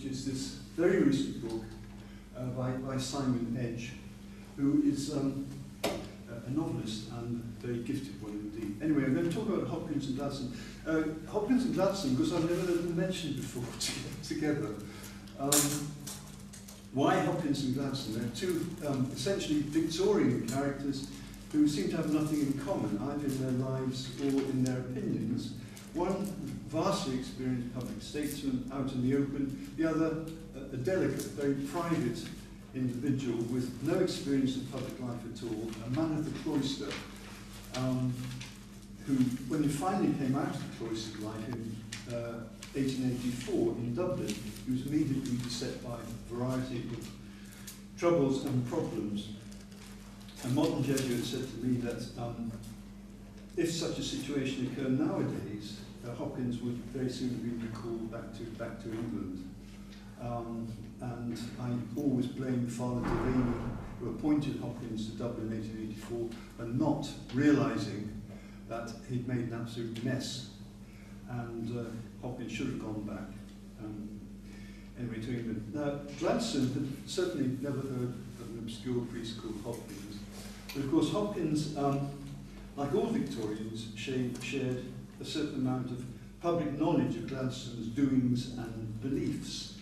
which is this very recent book by Simon Edge, who is a novelist and very gifted one indeed. Anyway, I'm going to talk about Hopkins and Gladstone. Hopkins and Gladstone, because I've never heard them mentioned before together. Why Hopkins and Gladstone? They're two essentially Victorian characters who seem to have nothing in common, either in their lives or in their opinions. One vastly experienced public statesman out in the open, the other a delicate, very private individual with no experience of public life at all, a man of the cloister, who, when he finally came out of the cloistered life in 1884 in Dublin, he was immediately beset by a variety of troubles and problems. A modern Jesuit said to me that if such a situation occurred nowadays, Hopkins would very soon be recalled back to England. And I always blame Father Delaney, who appointed Hopkins to Dublin in 1884, for not realising that he'd made an absolute mess. And Hopkins should have gone back anyway to England. Now, Gladstone had certainly never heard of an obscure priest called Hopkins. But of course, Hopkins, like all Victorians, shared a certain amount of public knowledge of Gladstone's doings and beliefs,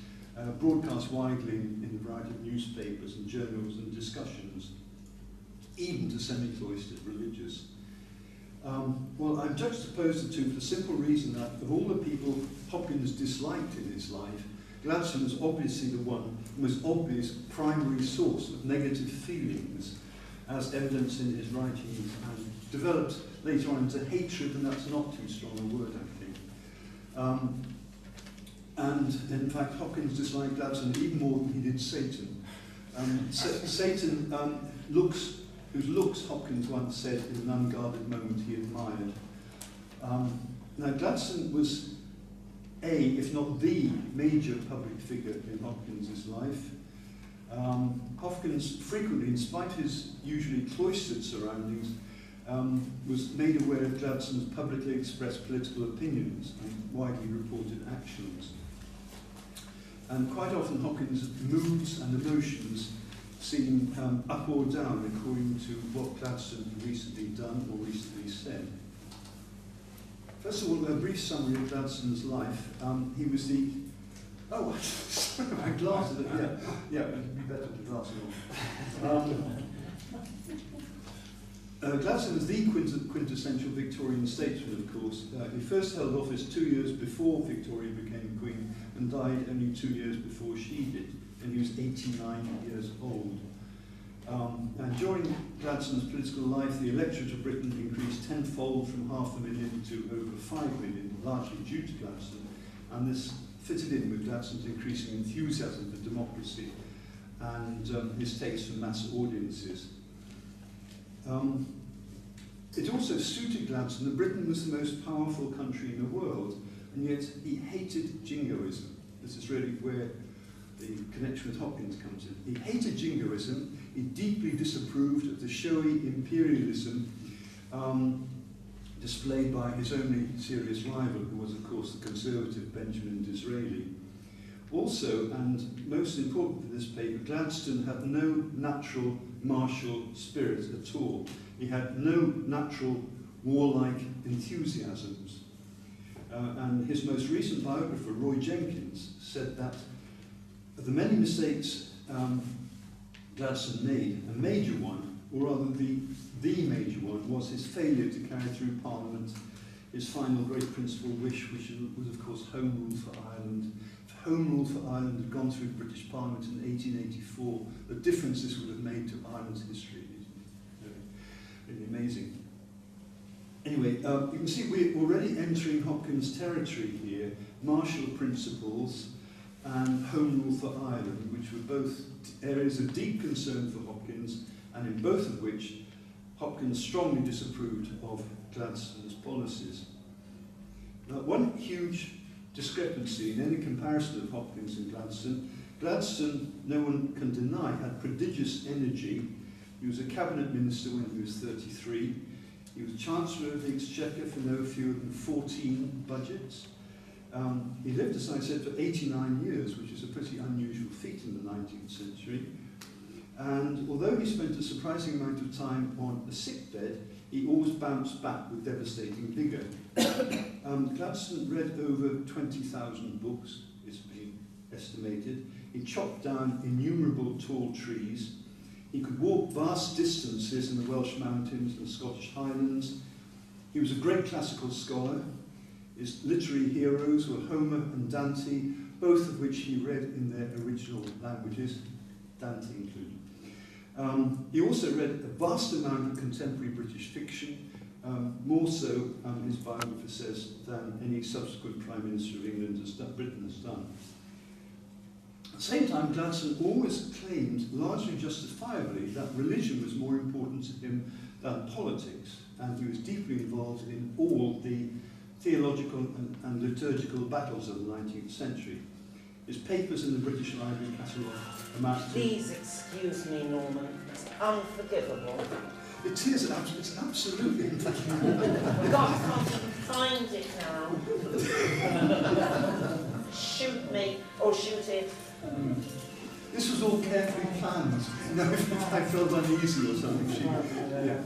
broadcast widely in a variety of newspapers and journals and discussions, even to semi-cloistered religious. Well, I've juxtaposed the two for the simple reason that of all the people Hopkins disliked in his life, Gladstone was obviously the one, the most obvious primary source of negative feelings, as evidenced in his writings, and developed later on into hatred, and that's not too strong a word, I think. And in fact, Hopkins disliked Gladstone even more than he did Satan. Satan whose looks Hopkins once said in an unguarded moment he admired. Now, Gladstone was if not the major public figure in Hopkins' life. Hopkins frequently, in spite of his usually cloistered surroundings, was made aware of Gladstone's publicly expressed political opinions and widely reported actions. And quite often Hopkins' moods and emotions seem up or down according to what Gladstone had recently done or recently said. First of all, a brief summary of Gladstone's life. He was the... Oh, sorry, my glasses. Yeah, it'd be better with glasses on. Gladstone was the quintessential Victorian statesman, of course. He first held office 2 years before Victoria became Queen and died only 2 years before she did, and he was 89 years old. And during Gladstone's political life, the electorate of Britain increased tenfold from 500,000 to over 5 million, largely due to Gladstone, and this fitted in with Gladstone's increasing enthusiasm for democracy and his taste for mass audiences. It also suited Gladstone that Britain was the most powerful country in the world, and yet he hated jingoism. This is really where the connection with Hopkins comes in. He hated jingoism. He deeply disapproved of the showy imperialism displayed by his only serious rival, who was, of course, the conservative Benjamin Disraeli. Also, and most important for this paper, Gladstone had no natural martial spirit at all. He had no natural warlike enthusiasms. And his most recent biographer, Roy Jenkins, said that of the many mistakes Gladstone made, a major one, or rather the major one, was his failure to carry through Parliament his final great principal wish, which was, of course, Home Rule for Ireland. If Home Rule for Ireland had gone through British Parliament in 1884, the difference this would have made to Ireland's history is really amazing. Anyway, you can see we're already entering Hopkins' territory here, martial principles and Home Rule for Ireland, which were both areas of deep concern for Hopkins, and in both of which Hopkins strongly disapproved of Gladstone's policies. Now, one huge discrepancy in any comparison of Hopkins and Gladstone, no one can deny, had prodigious energy. He was a cabinet minister when he was 33. He was Chancellor of the Exchequer for no fewer than 14 budgets. He lived, as I said, for 89 years, which is a pretty unusual feat in the 19th century. And although he spent a surprising amount of time on a sickbed, he always bounced back with devastating vigour. Gladstone read over 20,000 books, it's been estimated. He chopped down innumerable tall trees. He could walk vast distances in the Welsh mountains and Scottish Highlands. He was a great classical scholar. His literary heroes were Homer and Dante, both of which he read in their original languages, Dante included. He also read a vast amount of contemporary British fiction, more so, his biographer says, than any subsequent Prime Minister of England Britain has done. At the same time, Gladstone always claimed, largely justifiably, that religion was more important to him than politics, and he was deeply involved in all the theological and liturgical battles of the 19th century. His papers in the British Library catalogue amount to... Please excuse me, Norman. It's unforgivable. It is, it's absolutely unforgivable. God, I can't find it now. Shoot me, or shoot it. This was all carefully planned. You know, if I felt uneasy or something, yeah.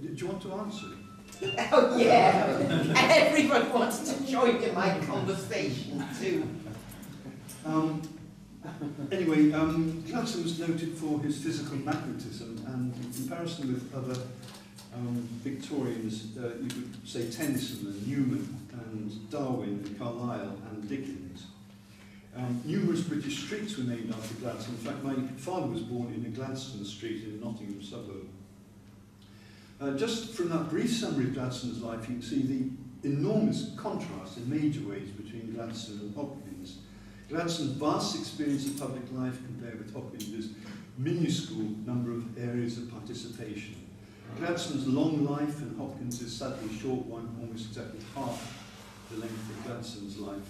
Do you want to answer? Oh yeah, everyone wants to join in my conversation too. Anyway, Gladstone was noted for his physical magnetism, and in comparison with other Victorians, you could say Tennyson and Newman and Darwin and Carlyle and Dickens. Numerous British streets were named after Gladstone. In fact, my father was born in a Gladstone street in a Nottingham suburb. Just from that brief summary of Gladstone's life, you can see the enormous contrast in major ways between Gladstone and Hopkins. Gladstone's vast experience of public life compared with Hopkins' minuscule number of areas of participation. Gladstone's long life and Hopkins' sadly short one, almost exactly half the length of Gladstone's life.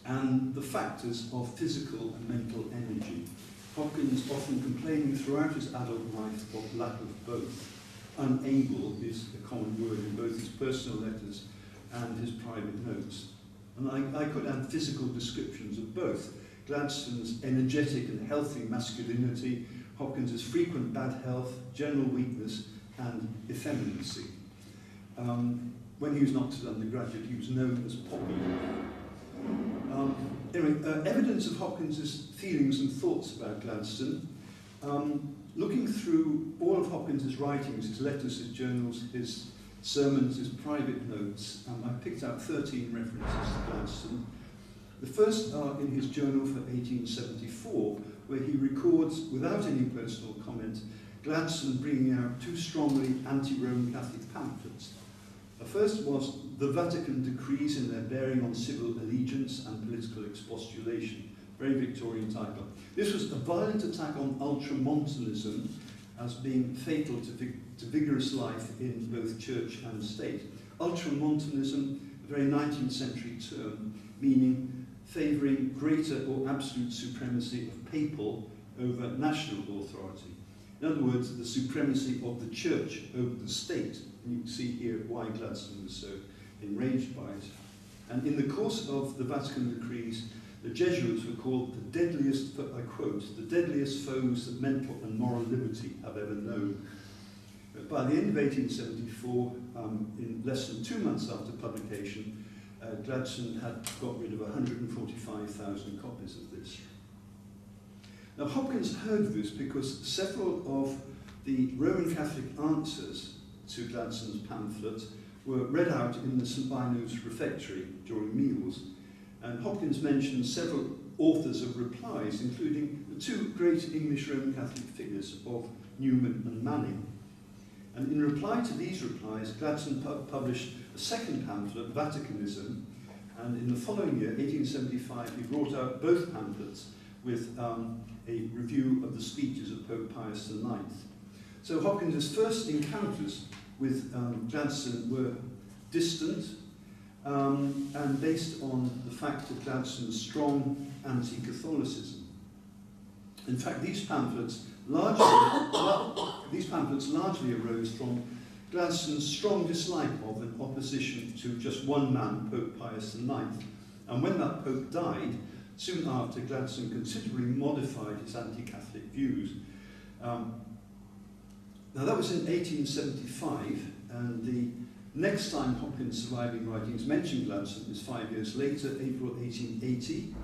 And the factors of physical and mental energy. Hopkins often complaining throughout his adult life of lack of both. Unable is a common word in both his personal letters and his private notes. And I could add physical descriptions of both. Gladstone's energetic and healthy masculinity, Hopkins' frequent bad health, general weakness, and effeminacy. When he was not an undergraduate, he was known as Poppy. Evidence of Hopkins' feelings and thoughts about Gladstone. Looking through all of Hopkins' writings, his letters, his journals, his sermons, his private notes, I picked out 13 references to Gladstone. The first are in his journal for 1874, where he records, without any personal comment, Gladstone bringing out two strongly anti-Roman Catholic pamphlets. The first was The Vatican Decrees in Their Bearing on Civil Allegiance and Political Expostulation, very Victorian title. This was a violent attack on ultramontanism as being fatal to vigorous life in both church and state. Ultramontanism, a very 19th century term, meaning favouring greater or absolute supremacy of papal over national authority. In other words, the supremacy of the church over the state. And you can see here why Gladstone was so enraged by it. And in the course of the Vatican Decrees, the Jesuits were called the deadliest, I quote, the deadliest foes that mental and moral liberty have ever known. But by the end of 1874, in less than 2 months after publication, Gladstone had got rid of 145,000 copies of this. Now Hopkins heard of this because several of the Roman Catholic answers to Gladstone's pamphlet were read out in the St. Bino's refectory during meals. And Hopkins mentioned several authors of replies, including the two great English Roman Catholic figures of Newman and Manning. And in reply to these replies, Gladstone published a second pamphlet, Vaticanism, and in the following year, 1875, he brought out both pamphlets with a review of the speeches of Pope Pius IX. So Hopkins' first encounters with Gladstone were distant, and based on the fact of Gladstone's strong anti-Catholicism. In fact, these pamphlets largely arose from Gladstone's strong dislike of and opposition to just one man, Pope Pius IX, and when that Pope died, soon after, Gladstone considerably modified his anti-Catholic views. Now that was in 1875, and the next time Hopkins' surviving writings mention Gladstone is 5 years later, April 1880.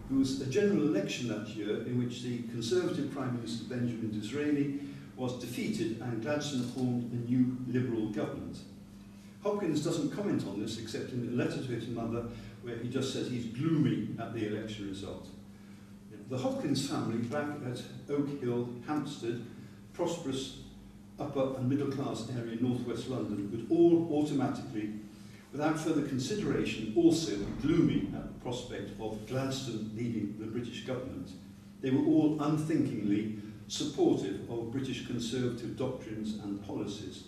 There was a general election that year in which the Conservative Prime Minister Benjamin Disraeli was defeated and Gladstone formed a new Liberal government. Hopkins doesn't comment on this except in a letter to his mother where he just says he's gloomy at the election result. The Hopkins family back at Oak Hill, Hampstead, prosperous upper and middle class area in northwest London, would all automatically, without further consideration, also be gloomy at the prospect of Gladstone leading the British government. They were all unthinkingly supportive of British conservative doctrines and policies.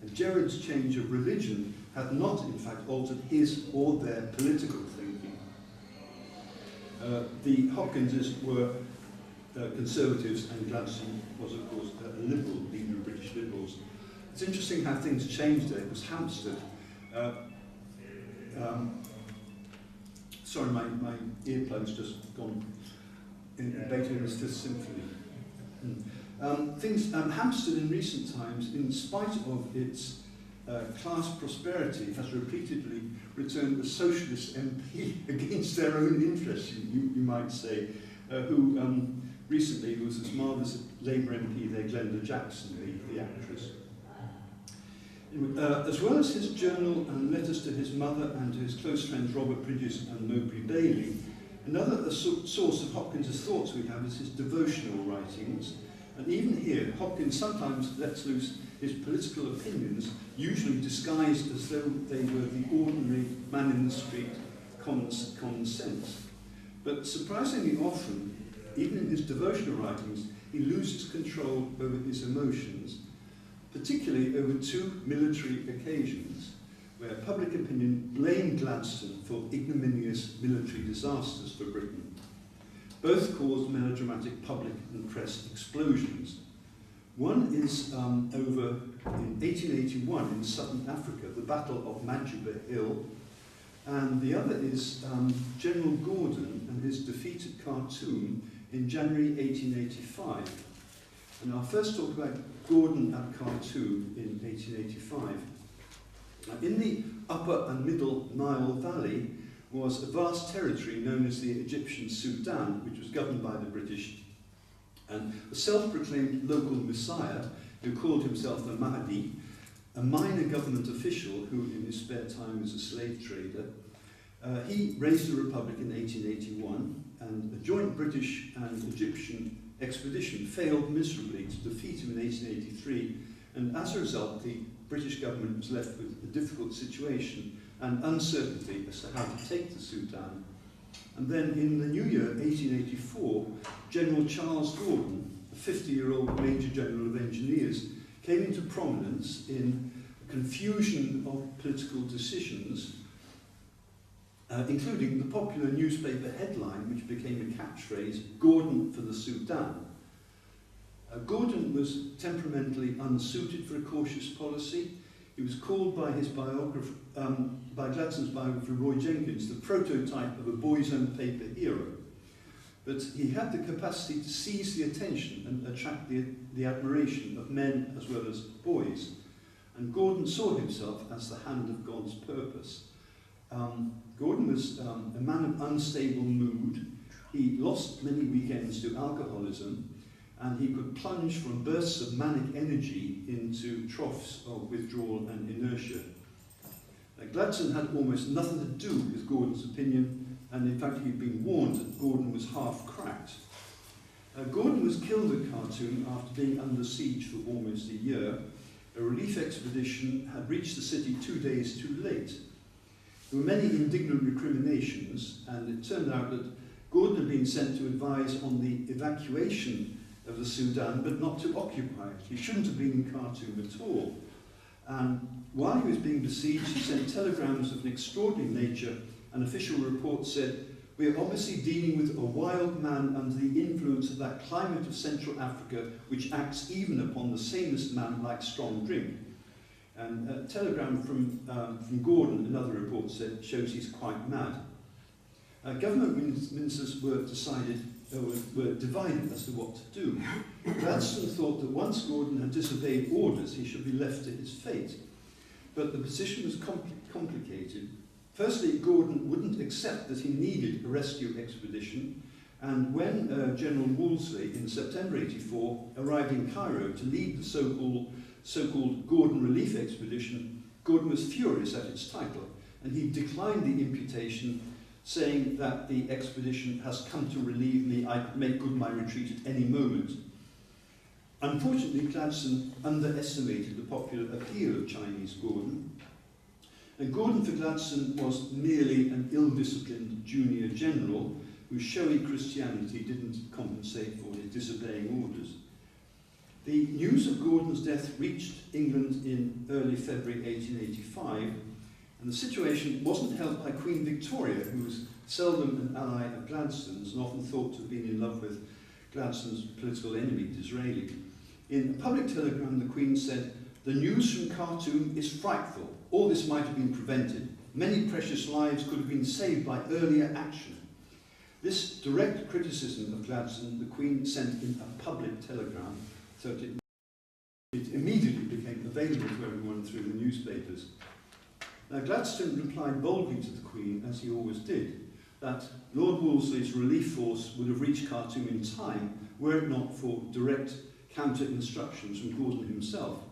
And Gerard's change of religion had not, in fact, altered his or their political thinking. The Hopkinses were conservatives, and Gladstone was, of course, a liberal, leader of British Liberals. It's interesting how things changed there, because Hampstead, sorry, my earplugs just gone in Beethoven's Fifth Symphony. Hampstead in recent times, in spite of its class prosperity, has repeatedly returned a socialist MP against their own interests, you might say, who recently was as marvellous Labour MP there, Glenda Jackson, the actress. As well as his journal and letters to his mother and to his close friends Robert Bridges and Mowbray Bailey, another source of Hopkins' thoughts we have is his devotional writings. And even here, Hopkins sometimes lets loose his political opinions, usually disguised as though they were the ordinary man in the street common sense. But surprisingly often, even in his devotional writings, he loses control over his emotions, particularly over two military occasions where public opinion blamed Gladstone for ignominious military disasters for Britain. Both caused melodramatic public and press explosions. One is over in 1881 in southern Africa, the Battle of Majuba Hill, and the other is General Gordon and his defeat at Khartoum in January 1885. And I'll first talk about Gordon at Khartoum in 1885. Now, in the upper and middle Nile Valley was a vast territory known as the Egyptian Sudan, which was governed by the British. And a self-proclaimed local messiah, who called himself the Mahdi, a minor government official who in his spare time was a slave trader, he raised a republic in 1881, and a joint British and Egyptian expedition failed miserably to defeat him in 1883, and as a result the British government was left with a difficult situation and uncertainty as to how to take the Sudan. And then in the new year, 1884, General Charles Gordon, a 50-year-old Major General of Engineers, came into prominence in a confusion of political decisions, including the popular newspaper headline, which became a catchphrase, "Gordon for the Sudan." Gordon was temperamentally unsuited for a cautious policy. He was called by his biographer, by Gladstone's biographer Roy Jenkins, the prototype of a boy's own paper hero. But he had the capacity to seize the attention and attract the admiration of men as well as boys. And Gordon saw himself as the hand of God's purpose. Gordon was a man of unstable mood. He lost many weekends to alcoholism, and he could plunge from bursts of manic energy into troughs of withdrawal and inertia. Gladstone had almost nothing to do with Gordon's opinion, and in fact he'd been warned that Gordon was half cracked. Gordon was killed at Khartoum after being under siege for almost a year. A relief expedition had reached the city 2 days too late. There were many indignant recriminations, and it turned out that Gordon had been sent to advise on the evacuation of the Sudan, but not to occupy it. He shouldn't have been in Khartoum at all. And while he was being besieged, he sent telegrams of an extraordinary nature. An official report said, "We are obviously dealing with a wild man under the influence of that climate of Central Africa which acts even upon the sanest man like strong drink. And a telegram from Gordon, another report said, shows he's quite mad. Government ministers were divided as to what to do. Gladstone thought that once Gordon had disobeyed orders, he should be left to his fate. But the position was complicated. Firstly, Gordon wouldn't accept that he needed a rescue expedition, and when General Wolseley in September '84 arrived in Cairo to lead the so-called Gordon Relief Expedition, Gordon was furious at its title, and he declined the imputation, saying that the expedition has come to relieve me, I could make good my retreat at any moment. Unfortunately, Gladstone underestimated the popular appeal of Chinese Gordon, and Gordon for Gladstone was merely an ill-disciplined junior general whose showy Christianity didn't compensate for his disobeying orders. The news of Gordon's death reached England in early February 1885, and the situation wasn't helped by Queen Victoria, who was seldom an ally of Gladstone's and often thought to have been in love with Gladstone's political enemy, Disraeli. In a public telegram, the Queen said, "The news from Khartoum is frightful. All this might have been prevented. Many precious lives could have been saved by earlier action." This direct criticism of Gladstone, the Queen sent in a public telegram, so it immediately became available to everyone through the newspapers. Now, Gladstone replied boldly to the Queen, as he always did, that Lord Wolseley's relief force would have reached Khartoum in time were it not for direct counter-instructions from Gordon himself.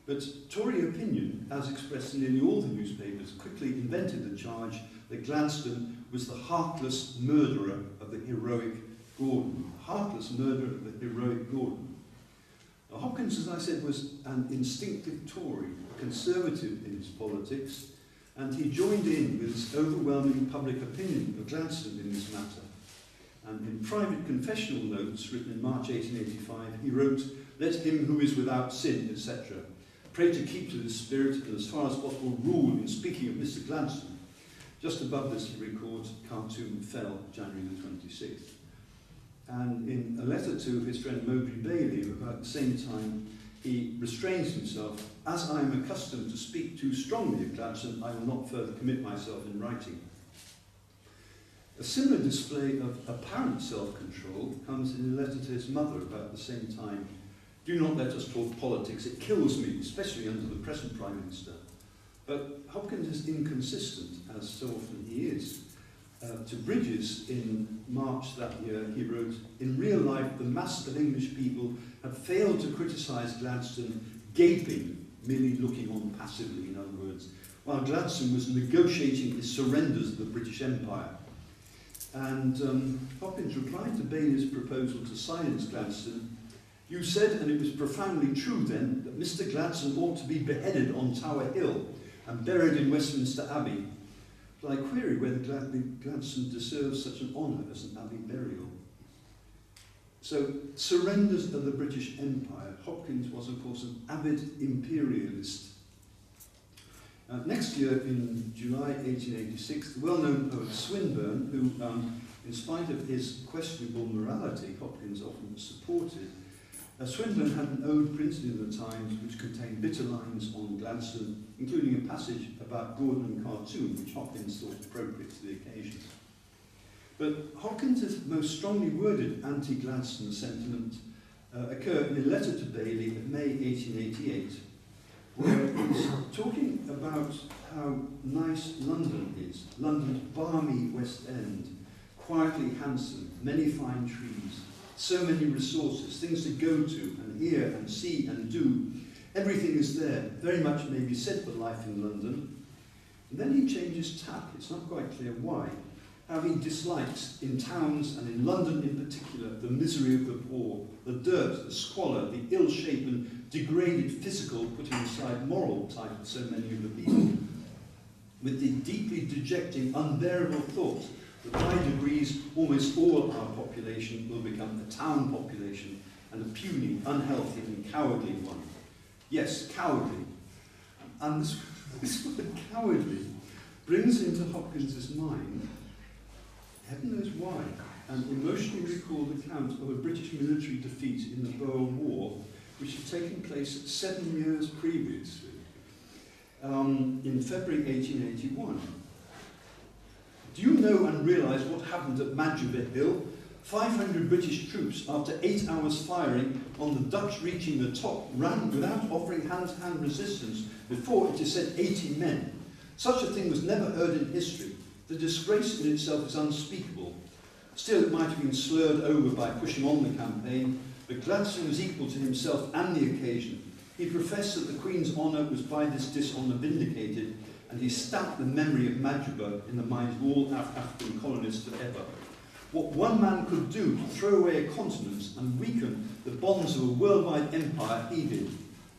But Tory opinion, as expressed in nearly all the newspapers, quickly invented the charge that Gladstone was the heartless murderer of the heroic Gordon. Heartless murderer of the heroic Gordon. Now, Hopkins, as I said, was an instinctive Tory, conservative in his politics, and he joined in with this overwhelming public opinion of Gladstone in this matter. And in private confessional notes written in March 1885, he wrote, "Let him who is without sin, etc. pray to keep to this spirit and as far as possible rule in speaking of Mr. Gladstone." Just above this, he records, "Khartoum fell January the 26th. And in a letter to his friend Mowbray Bailey, about the same time, he restrains himself, "As I am accustomed to speak too strongly of Gladstone, I will not further commit myself in writing." A similar display of apparent self-control comes in a letter to his mother about the same time. "Do not let us talk politics, it kills me, especially under the present Prime Minister." But Hopkins is inconsistent, as so often he is. To Bridges in March that year, he wrote, "In real life, the mass of English people have failed to criticise Gladstone, gaping, merely looking on passively, in other words, while Gladstone was negotiating his surrenders of the British Empire." And Hopkins replied to Bailey's proposal to silence Gladstone, "You said, and it was profoundly true then, that Mr. Gladstone ought to be beheaded on Tower Hill and buried in Westminster Abbey. But I query whether Gladstone deserves such an honour as an Abbey burial." So, surrenders of the British Empire. Hopkins was, of course, an avid imperialist. Next year, in July 1886, the well-known poet Swinburne, who, in spite of his questionable morality, Hopkins often supported, Swinburne had an ode printed in the Times which contained bitter lines on Gladstone, including a passage about Gordon and Khartoum, which Hopkins thought appropriate to the occasion. But Hopkins' most strongly worded anti-Gladstone sentiment occurred in a letter to Bailey in May 1888, where he's talking about how nice London is, London's balmy West End, quietly handsome, many fine trees, so many resources, things to go to and hear and see and do. Everything is there. Very much may be said for life in London. And then he changes tack. It's not quite clear why. How he dislikes, in towns and in London in particular, the misery of the poor, the dirt, the squalor, the ill-shapen, degraded physical, putting aside moral type of so many of the people, with the deeply dejecting, unbearable thought that by degrees almost all our population will become a town population, and a puny, unhealthy and cowardly one. Yes, cowardly. And this word cowardly brings into Hopkins' mind, heaven knows why, an emotionally recalled account of a British military defeat in the Boer War, which had taken place 7 years previously. in February 1881. Do you know and realise what happened at Madjubet Hill? 500 British troops, after 8 hours firing on the Dutch reaching the top, ran without offering hand-to-hand resistance before, it is said, 80 men. Such a thing was never heard in history. The disgrace in itself is unspeakable. Still, it might have been slurred over by pushing on the campaign, but Gladstone was equal to himself and the occasion. He professed that the Queen's honour was by this dishonour vindicated, and he stamped the memory of Madjuba in the minds of all African colonists forever. What one man could do to throw away a continent and weaken the bonds of a worldwide empire, he did.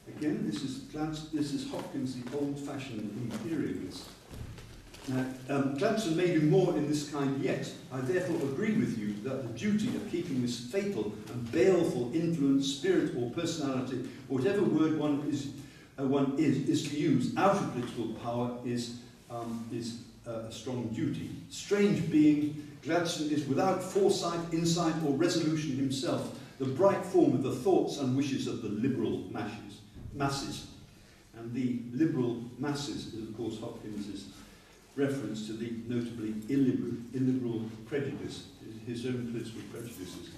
Again, this is Hopkins, the old-fashioned imperialist. Gladstone may do more in this kind yet. I therefore agree with you that the duty of keeping this fatal and baleful influence, spirit or personality, or whatever word one is to use, out of political power is a strong duty. Strange being, Gladstone is without foresight, insight or resolution himself, the bright form of the thoughts and wishes of the liberal masses. And the liberal masses is, of course, Hopkins' reference to the notably illiberal prejudice, his own political prejudices.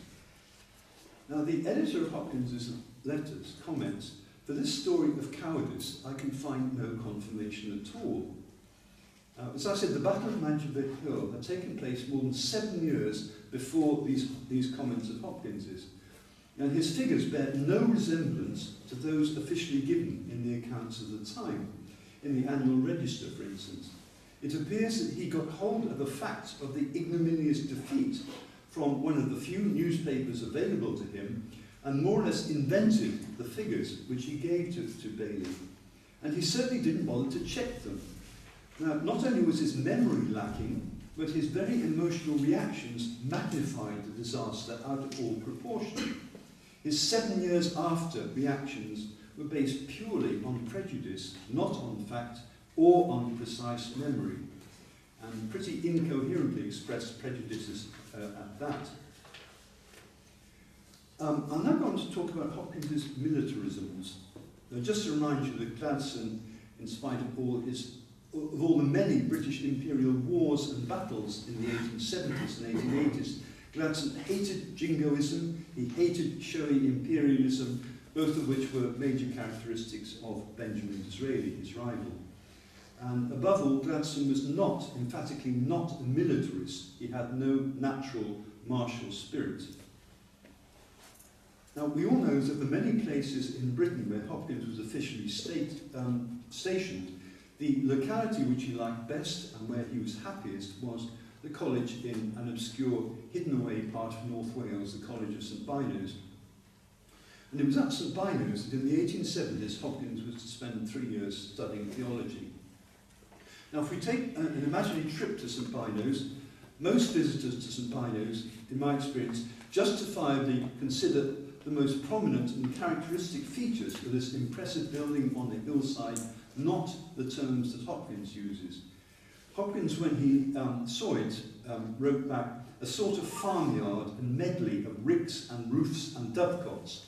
Now, the editor of Hopkins' letters comments, for this story of cowardice, I can find no confirmation at all. As I said, the Battle of Madjubet Hill had taken place more than 7 years before these comments of Hopkins's, and his figures bear no resemblance to those officially given in the accounts of the time, in the annual register, for instance. It appears that he got hold of the facts of the ignominious defeat from one of the few newspapers available to him, and more or less invented the figures which he gave to Bailey. And he certainly didn't bother to check them. Now, not only was his memory lacking, but his very emotional reactions magnified the disaster out of all proportion. His 7 years after reactions were based purely on prejudice, not on fact or on precise memory, and pretty incoherently expressed prejudices at that. I'm now going to talk about Hopkins' militarisms. Just to remind you that Gladstone, in spite of all the many British imperial wars and battles in the 1870s and 1880s, Gladstone hated jingoism, he hated showy imperialism, both of which were major characteristics of Benjamin Disraeli, his rival. And above all, Gladstone was not, emphatically not, a militarist. He had no natural martial spirit. Now, we all know that the many places in Britain where Hopkins was officially stationed, the locality which he liked best and where he was happiest was the college in an obscure, hidden-away part of North Wales, the College of St Bynoes. And it was at St Bynoes that in the 1870s Hopkins was to spend 3 years studying theology. Now, if we take an imaginary trip to St Bynoes, most visitors to St Bynoes, in my experience, justifiably consider the most prominent and characteristic features of this impressive building on the hillside, not the terms that Hopkins uses. Hopkins, when he saw it, wrote back, a sort of farmyard and medley of ricks and roofs and dovecots,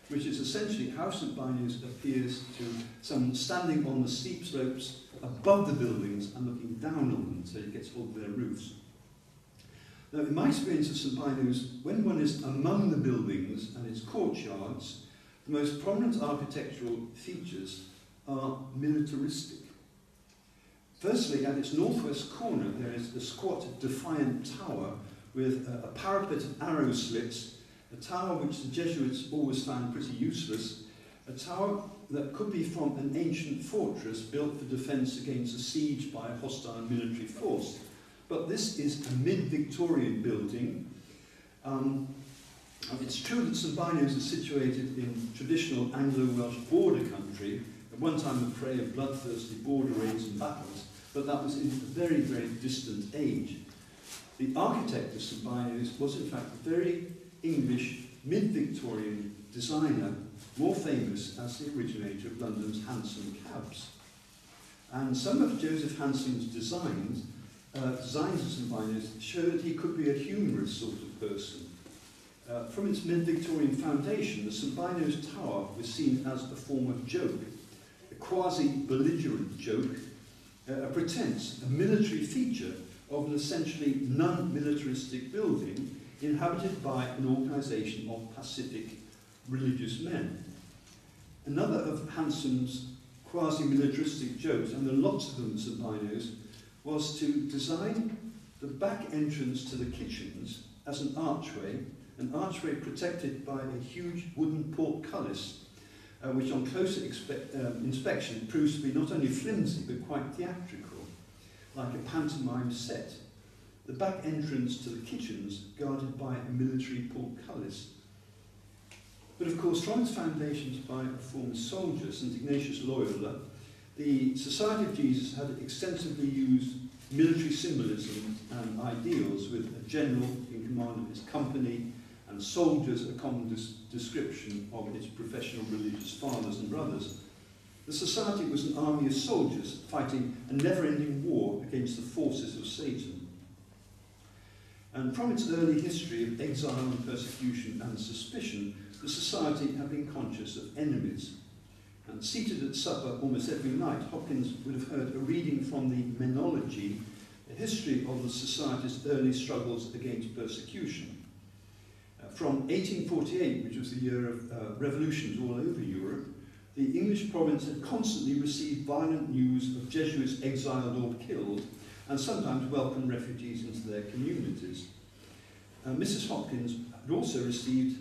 which is essentially how St Bynoes appears to someone standing on the steep slopes above the buildings and looking down on them so he gets hold of their roofs. Now, in my experience of St Bynoes, when one is among the buildings and its courtyards, the most prominent architectural features are militaristic. Firstly, at its northwest corner, there is a squat, defiant tower with a parapet of arrow slits, a tower which the Jesuits always found pretty useless, a tower that could be from an ancient fortress built for defence against a siege by a hostile military force. But this is a mid-Victorian building. It's true that St Bynoes is situated in traditional Anglo-Welsh border country, at one time the prey of bloodthirsty border raids and battles, but that was in a very, very distant age. The architect of St Bynoes was in fact a very English mid-Victorian designer, more famous as the originator of London's hansom cabs. And some of Joseph Hanson's designs of St Bynoes show that he could be a humorous sort of person. From its mid-Victorian foundation, the St Bynoes Tower was seen as a form of joke. quasi-belligerent joke, a pretense, a military feature of an essentially non-militaristic building inhabited by an organisation of pacific religious men. Another of Hanson's quasi-militaristic jokes, and there are lots of them at St Bino's, was to design the back entrance to the kitchens as an archway protected by a huge wooden portcullis, which on closer inspection proves to be not only flimsy but quite theatrical, like a pantomime set. The back entrance to the kitchens guarded by a military portcullis. But of course, from its foundations by a former soldier, St Ignatius Loyola, the Society of Jesus had extensively used military symbolism and ideals, with a general in command of his company and soldiers a common description of its professional religious fathers and brothers. The society was an army of soldiers fighting a never-ending war against the forces of Satan. And from its early history of exile and persecution and suspicion, the society had been conscious of enemies. And seated at supper almost every night, Hopkins would have heard a reading from the Menology, a history of the society's early struggles against persecution. From 1848, which was the year of revolutions all over Europe, the English province had constantly received violent news of Jesuits exiled or killed, and sometimes welcomed refugees into their communities. Mrs. Hopkins had also received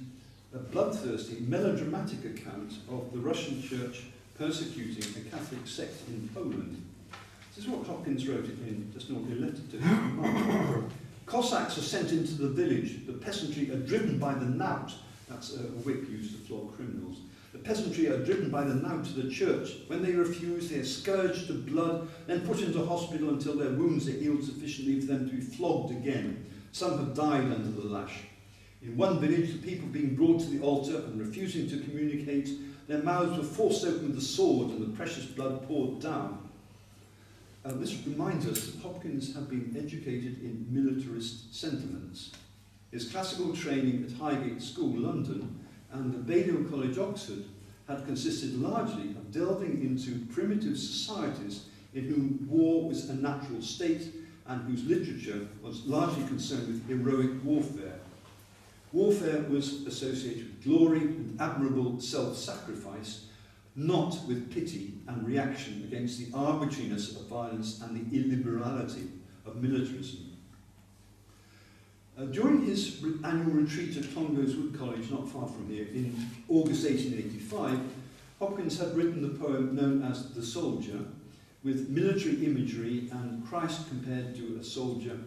a bloodthirsty, melodramatic account of the Russian church persecuting a Catholic sect in Poland. This is what Hopkins wrote it in just an ordinary letter to him. Cossacks are sent into the village. The peasantry are driven by the knout. That's a whip used to flog criminals. The peasantry are driven by the knout to the church. When they refuse, they are scourged to blood, then put into hospital until their wounds are healed sufficiently for them to be flogged again. Some have died under the lash. In one village, the people being brought to the altar and refusing to communicate, their mouths were forced open with the sword and the precious blood poured down. This reminds us that Hopkins had been educated in militarist sentiments. His classical training at Highgate School, London, and at Balliol College, Oxford, had consisted largely of delving into primitive societies in whom war was a natural state and whose literature was largely concerned with heroic warfare. Warfare was associated with glory and admirable self-sacrifice, not with pity and reaction against the arbitrariness of violence and the illiberality of militarism. During his annual retreat at Clongowes Wood College, not far from here, in August 1885, Hopkins had written the poem known as The Soldier, with military imagery and Christ compared to a soldier,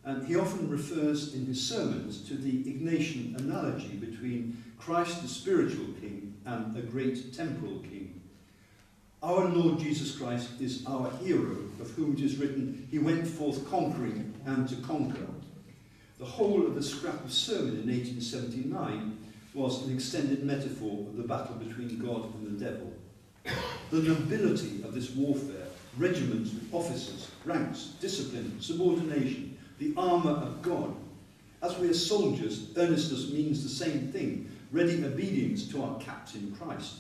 and he often refers in his sermons to the Ignatian analogy between Christ the spiritual king and a great temporal king. Our Lord Jesus Christ is our hero, of whom it is written, he went forth conquering and to conquer. The whole of the scrap of sermon in 1879 was an extended metaphor of the battle between God and the devil. The nobility of this warfare, regiments with officers, ranks, discipline, subordination, the armour of God. As we are soldiers, earnestness means the same thing, ready obedience to our captain Christ.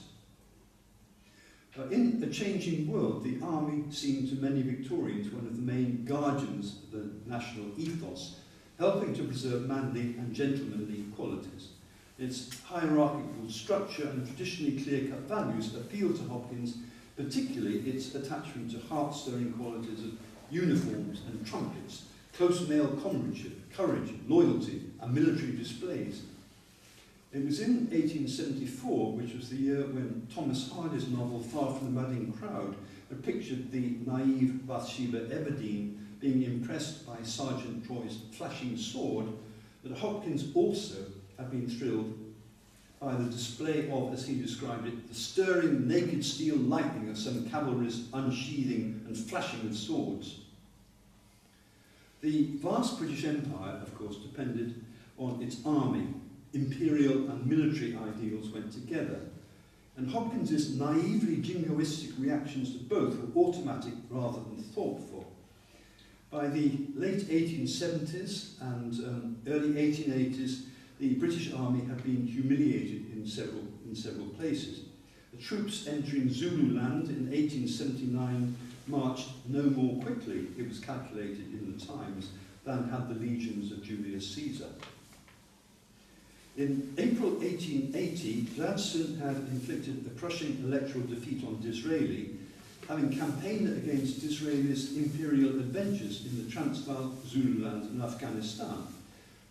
In a changing world, the army seemed to many Victorians one of the main guardians of the national ethos, helping to preserve manly and gentlemanly qualities. Its hierarchical structure and traditionally clear-cut values appeal to Hopkins, particularly its attachment to heart-stirring qualities of uniforms and trumpets, close male comradeship, courage, loyalty, and military displays. It was in 1874, which was the year when Thomas Hardy's novel Far from the Madding Crowd had pictured the naive Bathsheba Everdeen being impressed by Sergeant Troy's flashing sword, that Hopkins also had been thrilled by the display of, as he described it, the stirring naked steel lightning of some cavalry's unsheathing and flashing of swords. The vast British Empire, of course, depended on its army. Imperial and military ideals went together, and Hopkins's naively jingoistic reactions to both were automatic rather than thoughtful. By the late 1870s and early 1880s, the British Army had been humiliated in several places. The troops entering Zululand in 1879 marched no more quickly, it was calculated in the Times, than had the legions of Julius Caesar. In April 1880, Gladstone had inflicted a crushing electoral defeat on Disraeli, having campaigned against Disraeli's imperial adventures in the Transvaal, Zululand and Afghanistan.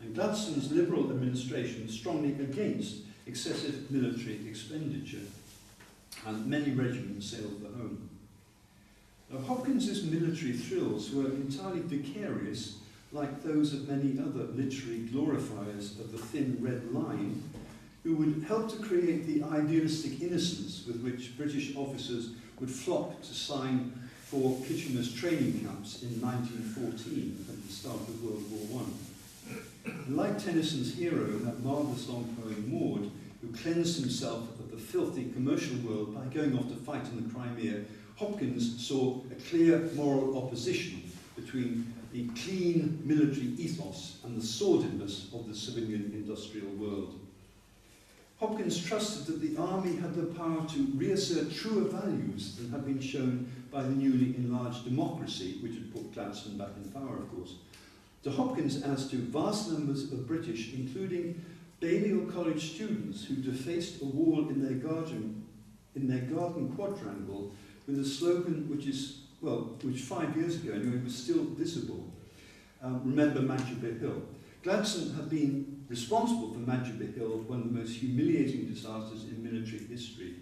And Gladstone's Liberal administration was strongly against excessive military expenditure, and many regiments sailed for home. Now, Hopkins's military thrills were entirely vicarious, like those of many other literary glorifiers of the thin red line, who would help to create the idealistic innocence with which British officers would flock to sign for Kitchener's training camps in 1914 at the start of World War I. Like Tennyson's hero in that marvellous long poem Maud, who cleansed himself of the filthy commercial world by going off to fight in the Crimea, Hopkins saw a clear moral opposition between the clean military ethos and the sordidness of the civilian industrial world. Hopkins trusted that the army had the power to reassert truer values than had been shown by the newly enlarged democracy, which had put Gladstone back in power, of course. To Hopkins, as to vast numbers of British, including Balliol College students who defaced a wall in their garden quadrangle with a slogan which 5 years ago anyway was still visible. Remember Manchester Hill. Gladstone had been responsible for Manchester Hill, one of the most humiliating disasters in military history.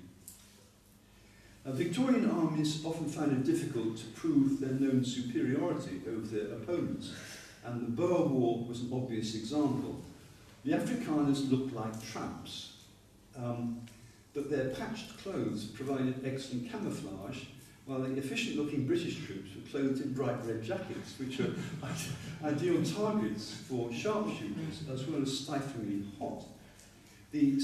Victorian armies often found it difficult to prove their known superiority over their opponents, and the Boer War was an obvious example. The Afrikaners looked like tramps, but their patched clothes provided excellent camouflage, while the efficient-looking British troops were clothed in bright red jackets, which are ideal targets for sharpshooters, as well as stiflingly hot. The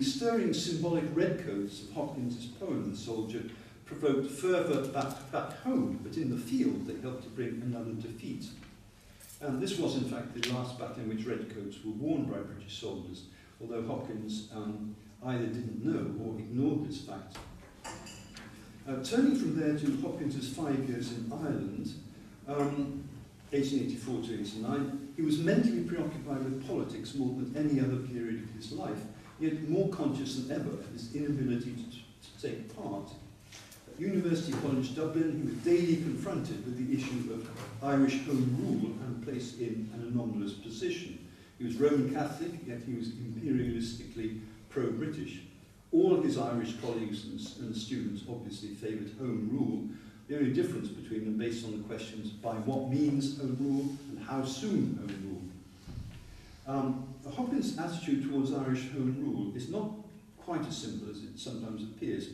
stirring symbolic redcoats of Hopkins's poem, The Soldier, provoked fervour back home, but in the field they helped to bring another defeat. And this was, in fact, the last battle in which redcoats were worn by British soldiers, although Hopkins either didn't know or ignored this fact. Turning from there to Hopkins's 5 years in Ireland, 1884 to 89, he was mentally preoccupied with politics more than any other period of his life, yet more conscious than ever of his inability to take part. At University College Dublin, he was daily confronted with the issue of Irish Home Rule and placed in an anomalous position. He was Roman Catholic, yet he was imperialistically pro-British. All of his Irish colleagues and students obviously favoured Home Rule, the only difference between them based on the questions by what means Home Rule and how soon Home Rule. Hopkins' attitude towards Irish Home Rule is not quite as simple as it sometimes appears.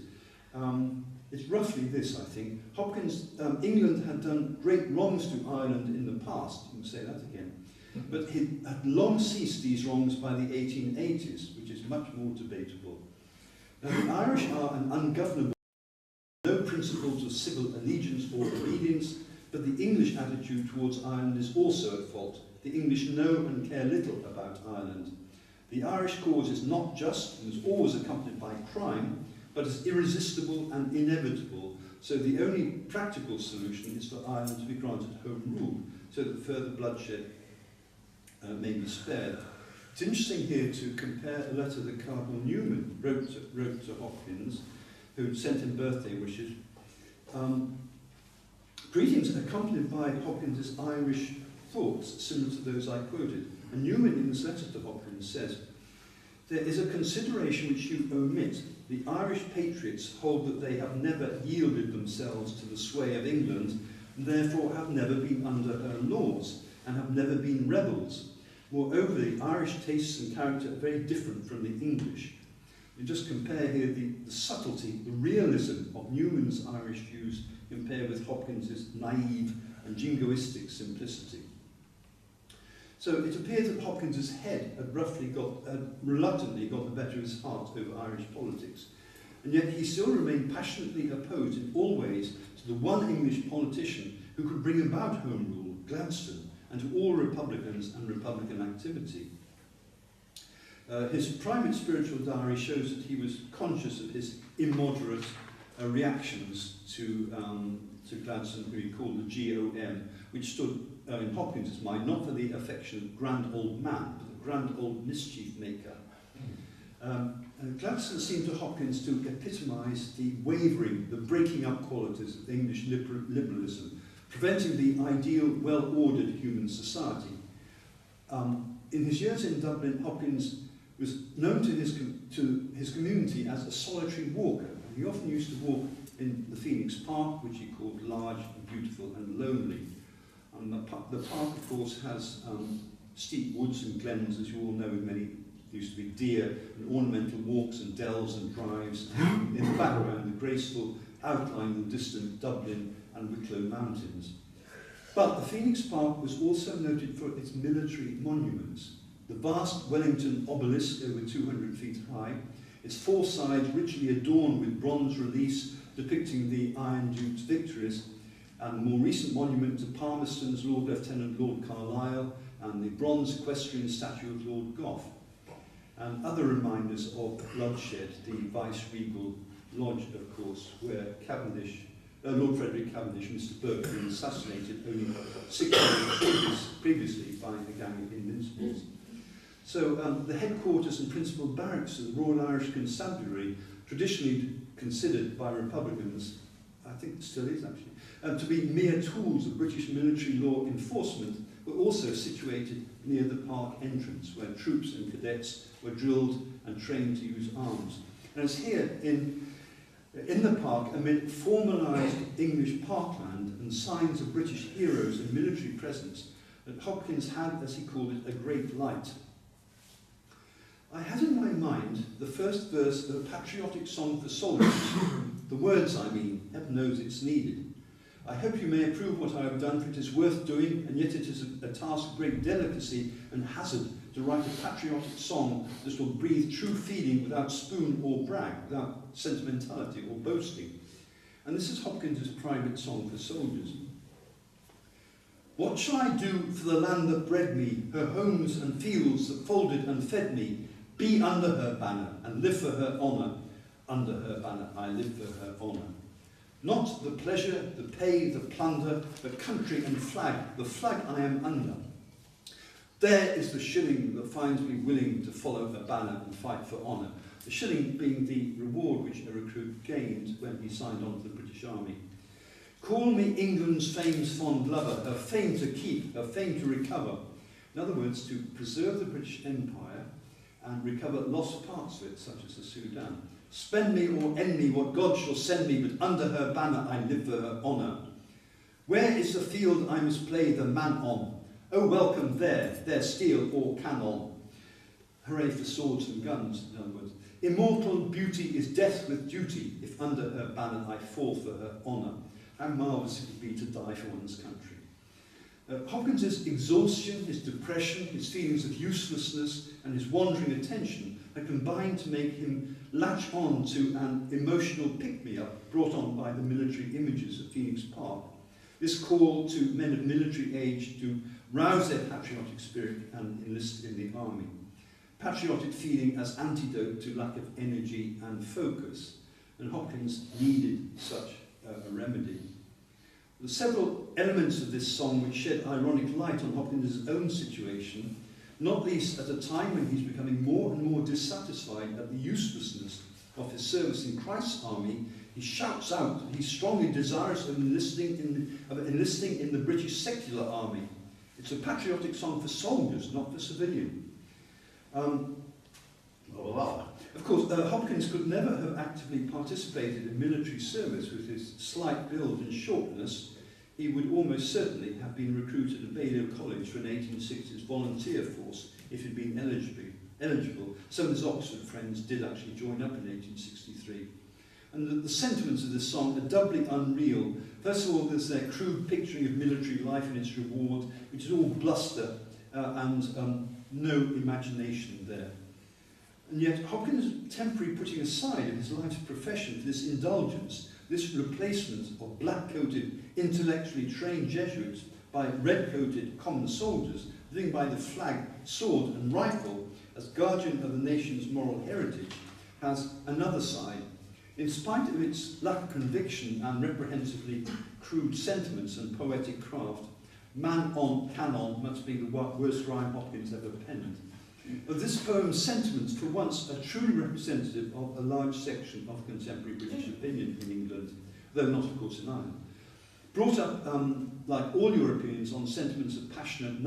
It's roughly this, I think. England had done great wrongs to Ireland in the past, you can say that again, but he had long ceased these wrongs by the 1880s, which is much more debatable. Now, the Irish are an ungovernable, no principles of civil allegiance or obedience, but the English attitude towards Ireland is also at fault. The English know and care little about Ireland. The Irish cause is not just and is always accompanied by crime, but is irresistible and inevitable, so the only practical solution is for Ireland to be granted Home Rule, so that further bloodshed may be spared. It's interesting here to compare a letter that Cardinal Newman wrote to Hopkins, who sent him birthday wishes. Greetings accompanied by Hopkins's Irish thoughts, similar to those I quoted. And Newman, in this letter to Hopkins, says, "There is a consideration which you omit. The Irish patriots hold that they have never yielded themselves to the sway of England, and therefore have never been under her laws, and have never been rebels. Moreover, the Irish tastes and character are very different from the English." You just compare here the subtlety, the realism of Newman's Irish views compared with Hopkins's naive and jingoistic simplicity. So it appears that Hopkins's head had reluctantly got the better of his heart over Irish politics, and yet he still remained passionately opposed in all ways to the one English politician who could bring about Home Rule, Gladstone, and to all Republicans and Republican activity. His private spiritual diary shows that he was conscious of his immoderate reactions to Gladstone, who he called the GOM, which stood in Hopkins' mind not for the affectionate grand old man, but the grand old mischief maker. And Gladstone seemed to Hopkins to epitomise the wavering, the breaking up qualities of English liberalism, preventing the ideal, well-ordered human society. In his years in Dublin, Hopkins was known to his community as a solitary walker. And he often used to walk in the Phoenix Park, which he called large and beautiful and lonely. And the park, of course, has steep woods and glens, as you all know, with many used to be deer and ornamental walks and dells and drives. In the background, the graceful outline of the distant Dublin and Wicklow mountains. But the Phoenix Park was also noted for its military monuments. The vast Wellington obelisk, over 200 feet high, its four sides richly adorned with bronze reliefs depicting the Iron Duke's victories, and the more recent monument to Palmerston's Lord Lieutenant Lord Carlisle, and the bronze equestrian statue of Lord Gough, and other reminders of bloodshed, the Vice-Regal Lodge, of course, where Lord Frederick Cavendish, Mr. Burke, was assassinated only 6 years previously by a gang of Invincibles. So the headquarters and principal barracks of the Royal Irish Constabulary, traditionally considered by Republicans, I think it still is actually, to be mere tools of British military law enforcement, were also situated near the park entrance, where troops and cadets were drilled and trained to use arms. And it's here in the park, amid formalised English parkland and signs of British heroes and military presence, that Hopkins had, as he called it, a great light. I had in my mind the first verse of a patriotic song for soldiers. The words, I mean, heaven knows it's needed. I hope you may approve what I have done, for it is worth doing, and yet it is a task of great delicacy and hazard to write a patriotic song that will breathe true feeling without spoon or brag, without sentimentality or boasting. And this is Hopkins' private song for soldiers. What shall I do for the land that bred me, her homes and fields that folded and fed me? Be under her banner and live for her honour. Under her banner I live for her honour. Not the pleasure, the pay, the plunder, but country and flag, the flag I am under. There is the shilling that finds me willing to follow a banner and fight for honour. The shilling being the reward which a recruit gained when he signed on to the British Army. Call me England's fame's fond lover, her fame to keep, her fame to recover. In other words, to preserve the British Empire and recover lost parts of it, such as the Sudan. Spend me or end me what God shall send me, but under her banner I live for her honour. Where is the field I must play the man on? Oh, welcome there, their steel or cannon. Hooray for swords and guns, in other words. Immortal beauty is death with duty, if under her banner I fall for her honour. How marvellous it would be to die for one's country. Hopkins' exhaustion, his depression, his feelings of uselessness, and his wandering attention had combined to make him latch on to an emotional pick-me-up brought on by the military images of Phoenix Park. This call to men of military age to rouse their patriotic spirit and enlist in the army. Patriotic feeling as antidote to lack of energy and focus. And Hopkins needed such a remedy. There are several elements of this song which shed ironic light on Hopkins' own situation, not least at a time when he's becoming more and more dissatisfied at the uselessness of his service in Christ's army. He shouts out that he's strongly desirous of enlisting in the British secular army. It's a patriotic song for soldiers, not for civilians. Of course, Hopkins could never have actively participated in military service with his slight build and shortness. He would almost certainly have been recruited at Balliol College for an 1860s volunteer force if he'd been eligible. Some of his Oxford friends did actually join up in 1863. And the sentiments of this song are doubly unreal. First of all, there's their crude picturing of military life and its reward, which is all bluster and no imagination there. And yet Hopkins' temporary putting aside of his life's profession for this indulgence, this replacement of black-coated, intellectually trained Jesuits by red-coated common soldiers living by the flag, sword and rifle, as guardian of the nation's moral heritage, has another side. In spite of its lack of conviction and reprehensibly crude sentiments and poetic craft, Man on Canon must be the worst rhyme Hopkins ever penned. Of this poem's sentiments, for once, are truly representative of a large section of contemporary British opinion in England, though not, of course, in Ireland. Brought up, like all Europeans, on sentiments of passionate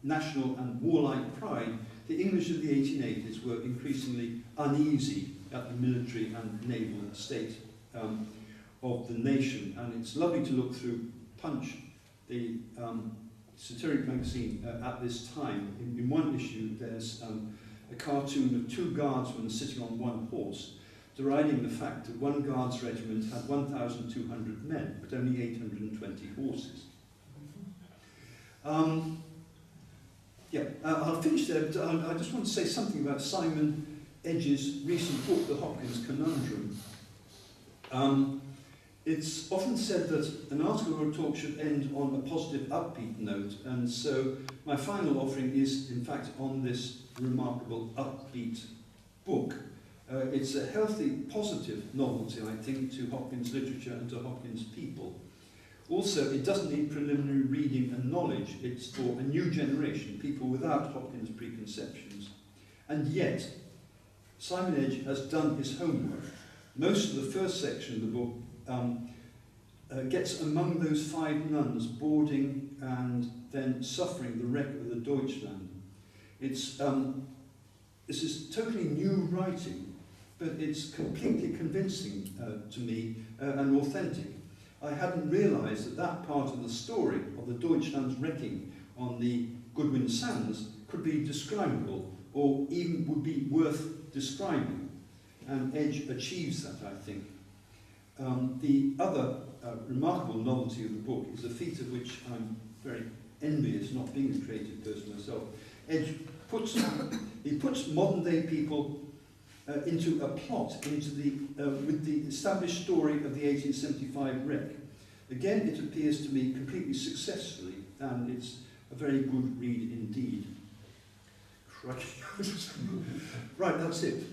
national and warlike pride, the English of the 1880s were increasingly uneasy at the military and naval state of the nation. And it's lovely to look through Punch, the satiric magazine at this time. In one issue, there's a cartoon of two guardsmen sitting on one horse, deriding the fact that one guard's regiment had 1,200 men, but only 820 horses. I'll finish there, but I just want to say something about Simon Edge's recent book, The Hopkins Conundrum. It's often said that an article or a talk should end on a positive, upbeat note, and so my final offering is, in fact, on this remarkable, upbeat book. It's a healthy, positive novelty, I think, to Hopkins literature and to Hopkins people. Also, it doesn't need preliminary reading and knowledge. It's for a new generation, people without Hopkins preconceptions. And yet, Simon Edge has done his homework. Most of the first section of the book gets among those 5 nuns boarding and then suffering the wreck of the Deutschland. This is totally new writing, but it's completely convincing to me and authentic. I hadn't realised that that part of the story of the Deutschland's wrecking on the Goodwin Sands could be describable, or even would be worth describing. And Edge achieves that, I think. The other remarkable novelty of the book is a feat of which I'm very envious, not being a creative person myself. Edge puts modern day people into a plot, with the established story of the 1875 wreck. Again, it appears to me completely successfully, and it's a very good read indeed. Right, that's it.